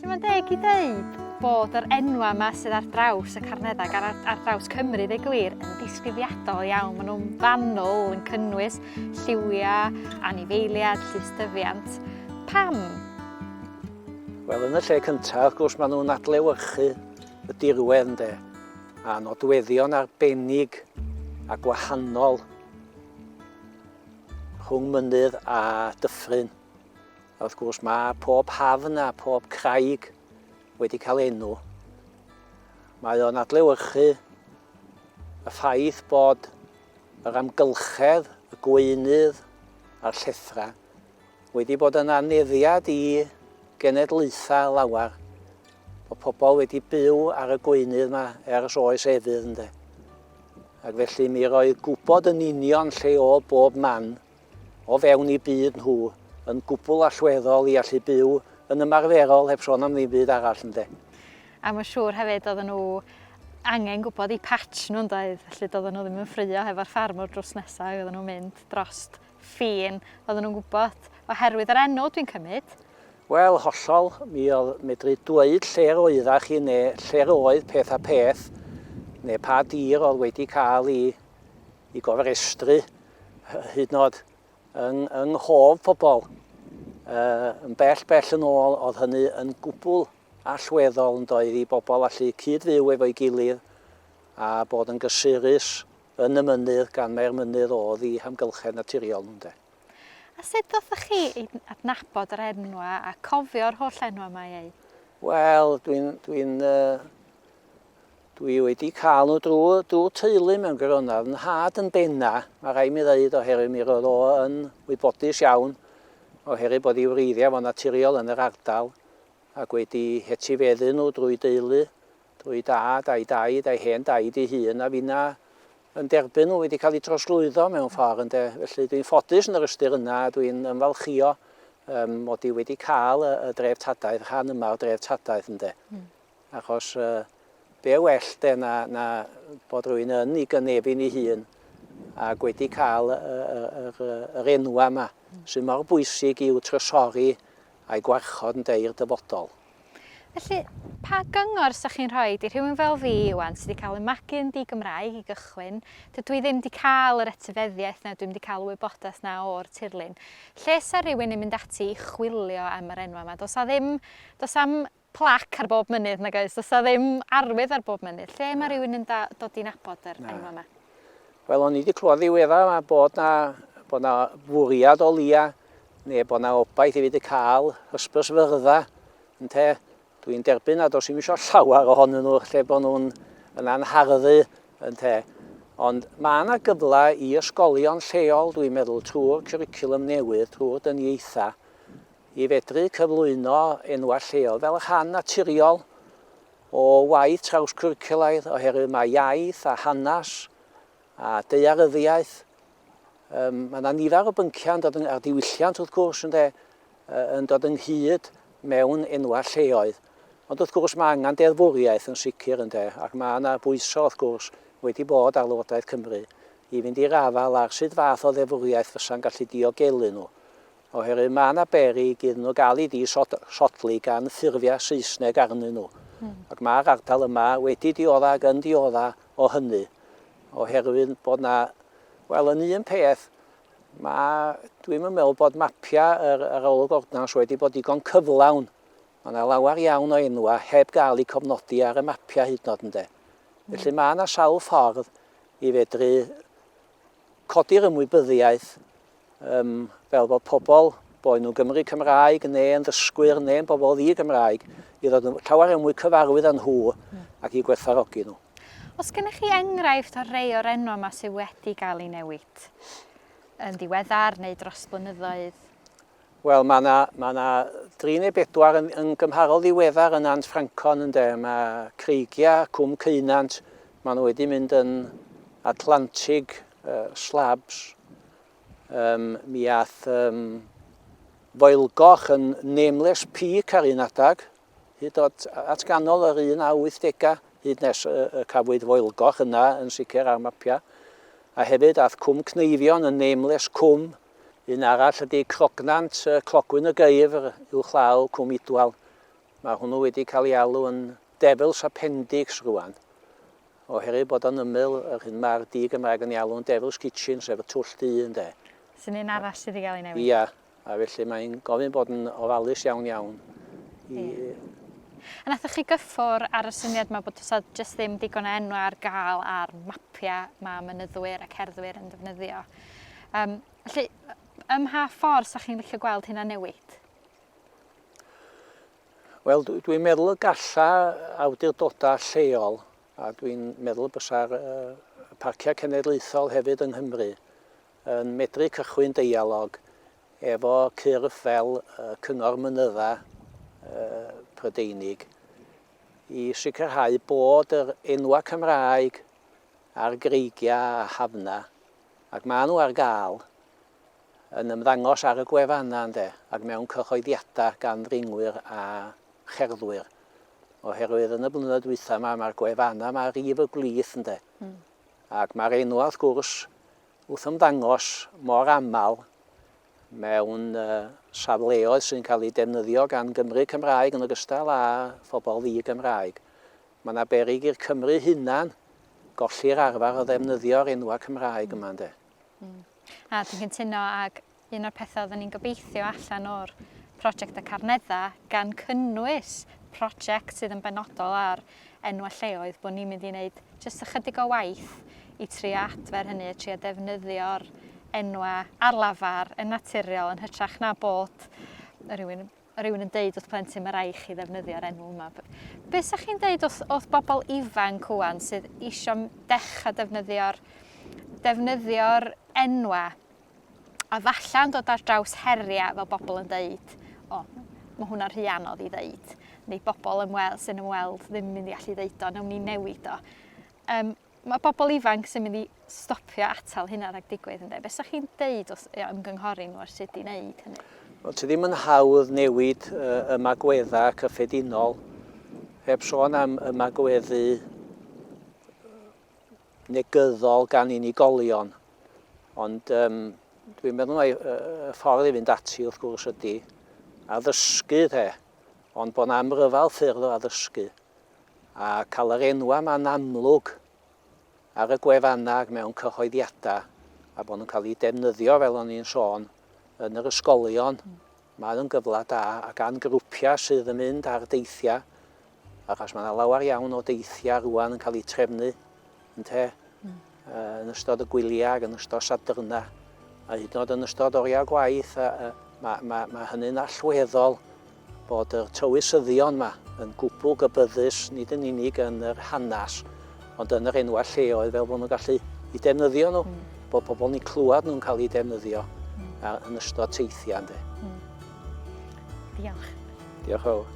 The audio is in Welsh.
Felly mae'n deg I ddeud bod yr enwau yma sydd ar draws y Carneddau ar draws Cymru ddeu gwir yn disgrifiadol iawn. Maen nhw'n fanwl yn cynnwys lliwiau, anifeiliaid, llystyfiant. Pam? Wel, yn y lle cyntaf, wrth gwrs, maen nhw'n adlewyrchu y dirwedd ynde, a nodweddion arbennig a gwahanol rhwng mynydd a dyffryn. A wrth gwrs, mae pob hafn a pob craig wedi cael enw. Mae o'n adlewyrchu y ffaith bod yr amgylchedd, y gweinydd a'r llethra wedi bod yn aneddiad I genedlaethol lawar. Bod pobl wedi byw ar y gweinydd yma ers oes efydd ynde. Ac felly mi roedd gwybod yn union lle oedd bob man o fewn I byd nhw yn gwbl allweddol I allu byw yn ymarferol heb sôn am ddim byd arall ynde. A mae'n siŵr hefyd oedden nhw angen gwybod I patch nhw'n doedd, felly doedden nhw ddim yn ffrio hefo'r ffarmwr drws nesaf, oedden nhw'n mynd drost ffin, oedden nhw'n gwybod oherwydd yr enw dwi'n cymryd. Wel, hollol, mi oedd medru dweud lle'r oeddach I neu lle'r oedd peth a peth, neu pa dir oedd wedi cael I gofrestru hyd yn oed yng nghof pobl. Yn bell yn ôl oedd hynny yn gwbl allweddol yn doedd I bobl allu cyd-fyw efo'i gilydd a bod yn gysurus yn y mynydd gan mae'r mynydd oedd I hamgylchedd naturiol ynde. A sut ddothoch chi adnabod yr enwau a cofio'r holl enwau yma ei? Wel, dwi wedi cael nhw drwy teulu mewn gwirionedd yn had yn benna, mae rhaid mi ddeud oherwydd mi roedd o yn wybodus iawn oherwydd bod I wreiddiau fo naturiol yn yr ardal ac wedi hetifeddu nhw drwy deulu, drwy dad a'i daid a'i hen daid I hun a finna yn derbyn nhw wedi cael eu troslwyddo mewn ffordd ynde. Felly dwi'n ffodus yn yr ystyr yna, dwi'n ymfalchio mod I wedi cael y Treftadaeth, rhan yma o Treftadaeth ynde. Achos be well de na bod rhywun yn I gynebu'n ei hun ac wedi cael yr enwau yma sy'n mor bwysig i'w trysori a'i gwarchod yn i'r dyfodol. Felly, pa gyngor sa'ch chi'n rhoi I rhywun fel fi, Ieuan, sydd wedi cael y magu'n di-Gymraeg I gychwyn, dwi ddim wedi cael yr etifeddiaeth na, dwi'n wedi cael y wybodaeth na o'r tirlun. Lle sa rhywun yn mynd ati I chwilio am yr enwau yma? Does am plac ar bob mynydd nag oes, does ddim arwydd ar bob mynydd. Lle mae rhywun yn dod I nabod yr enwau yma? Wel, o'n I wedi clywed ddiweddar bod na fwriad o lia, neu bod na obaith I wedi cael hysbysfyrddau. Dwi'n derbyn a dos I'm eisiau llawer ohonyn nhw lle bod nhw'n anharddu. Ond mae yna gyfle I ysgolion lleol, dwi'n meddwl, trwy'r cwricwlwm newydd, trwy'r dynieitha, I fedru cyflwyno enwau lleol fel rhan naturiol o waith trawscwricwlaidd oherwydd mae iaith a hanes a daearyddiaeth. Mae yna nifer o bynciau ar diwylliant wrth gwrs yn dod ynghyd mewn enwau lleoedd. Ond wrth gwrs mae angen deddfwriaeth yn sicr ac mae yna bwyso wrth gwrs wedi bod ar Lywodraeth Cymru I fynd i'r afal ar sut fath o ddeddfwriaeth fysa'n gallu diogelu nhw. Oherwydd mae yna beri gyda nhw gael I sodli gan ffurfiau Saesneg arnyn nhw. Ac mae'r ardal yma wedi diodda ac yn diodda o hynny. Oherwydd bod yna, wel, yn un peth, dwi'n meddwl bod mapiau yr arolwg ordnans wedi bod digon cyflawn. Mae yna lawer iawn o enwau heb gael eu cofnodi ar y mapiau hyd yn oed ynde. Felly mae yna sawl ffordd I fedru codi'r ymwybyddiaeth fel bod pobl, boed nhw Gymru Cymraeg neu yn ddysgwyr neu yn bobl ddi-Gymraeg, I ddod yn llawer mwy cyfarwydd â nhw ac I gwerthfawrogi nhw. Os gennych chi enghraifft o rhai o'r enwau yma sydd wedi cael eu newid? Yn diweddar neu dros blynyddoedd? Wel, mae yna 3 neu 4 yn gymharol ddiweddar yn Ant Ffrancon ynde. Mae creigiau, cwm Ceunant, maen nhw wedi mynd yn Atlantig, slabs. Mi ath Foelgoch yn Nameless Peak ar un adag, hyd at ganol yr 1880, hyd nes y cafwyd Foelgoch yna yn sicr ar mapiau. A hefyd ath cwm Cneifion yn Nameless Cwm, un arall ydy Crognant, Clogwyn y Geifr, uwchlaw cwm Idwal. Mae hwnnw wedi cael ei alw yn Devil's Appendix rwan. Oherwydd bod o'n ymyl yr hyn mae'r di-Gymraeg yn ei alw yn Devil's Kitchen, sef y twll du ynde. Sy'n un arall sydd wedi cael ei newid? Ia, a felly mae'n gofyn bod yn ofalus iawn iawn. A nathoch chi gyffwr ar y syniad yma bod oes jyst ddim digon o enw ar gael ar mapiau mae mynyddwyr a cerddwyr yn defnyddio. Felly, ym mha ffordd sa'ch chi'n licio gweld hynna newid? Wel, dwi'n meddwl y galla awdurdodau lleol, a dwi'n meddwl bysa'r parciau cenedlaethol hefyd yng Nghymru yn medru cychwyn deialog efo cyrff fel Cyngor Mynydda Prydeinig i sicrhau bod yr enwau Cymraeg a'r greigiau a hafna, ac maen nhw ar gael, yn ymddangos ar y gwefannau ynde, ac mewn cyhoeddiadau gan ddringwyr a cherddwyr. Oherwydd yn y blynyddoedd dwytha mae'r gwefannau, mae'r rif y glith ynde. Ac mae'r enwau wrth gwrs wrth ymddangos mor aml mewn safleoedd sy'n cael ei defnyddio gan Gymru Cymraeg yn ogystal â phobl ddi-Gymraeg. Mae yna beryg i'r Cymru hunan golli'r arfer o ddefnyddio'r enwau Cymraeg yma ynde. A dwi'n cytuno, ag un o'r pethau oedden ni'n gobeithio allan o'r prosiect y Carneddau gan cynnwys prosiect sydd yn benodol ar enwau lleoedd, bod ni'n mynd i wneud jyst ychydig o waith i trio adfer hynny, trio defnyddio'r enwau ar lafar yn naturiol yn hytrach na bod rhywun yn deud wrth plentyn mae rai chi ddefnyddio'r enw yma. Be sa'ch chi'n deud wrth bobl ifanc ŵan sydd eisiau dechrau defnyddio'r enwau a falla'n dod ar draws heriau fel bobl yn deud, mae hwnna'n rhy anodd i ddeud, neu bobl sy'n ymweld ddim mynd i allu ddeud o, nawn ni newid o. Mae bobl ifanc sy'n mynd i stopio atal hynna rhag digwydd ynde. Be sa'ch chi'n deud ymgynghori nhw ar sut i wneud hynny? Ti ddim yn hawdd newid ymagweddau cyffredinol heb sôn am ymagweddu negyddol gan unigolion. Ond dwi'n meddwl mai y ffordd i fynd ati wrth gwrs ydy addysgu ond bod 'na amryfal ffyrdd o addysgu a cael yr enwau ma'n amlwg ar y gwefannau mewn cyhoeddiadau a bod nhw'n cael ei defnyddio fel o'n i'n sôn yn yr ysgolion. Mae'n gyfle da a gan grwpiau sydd yn mynd ar deithiau, achos mae yna lawer iawn o deithiau rwan yn cael eu trefnu yn ystod y gwyliau ac yn ystod sadyrna. A hyd yn oed yn ystod oriau gwaith, mae hynny'n allweddol bod yr tywysyddion yma yn gwbl gybyddus, nid yn unig yn yr hanes, ond yn yr enwau lleoedd fel bod nhw'n gallu ei defnyddio nhw, bod pobl ni'n clywed nhw'n cael ei defnyddio yn ystod teithiau. Diolch. Diolch fawr.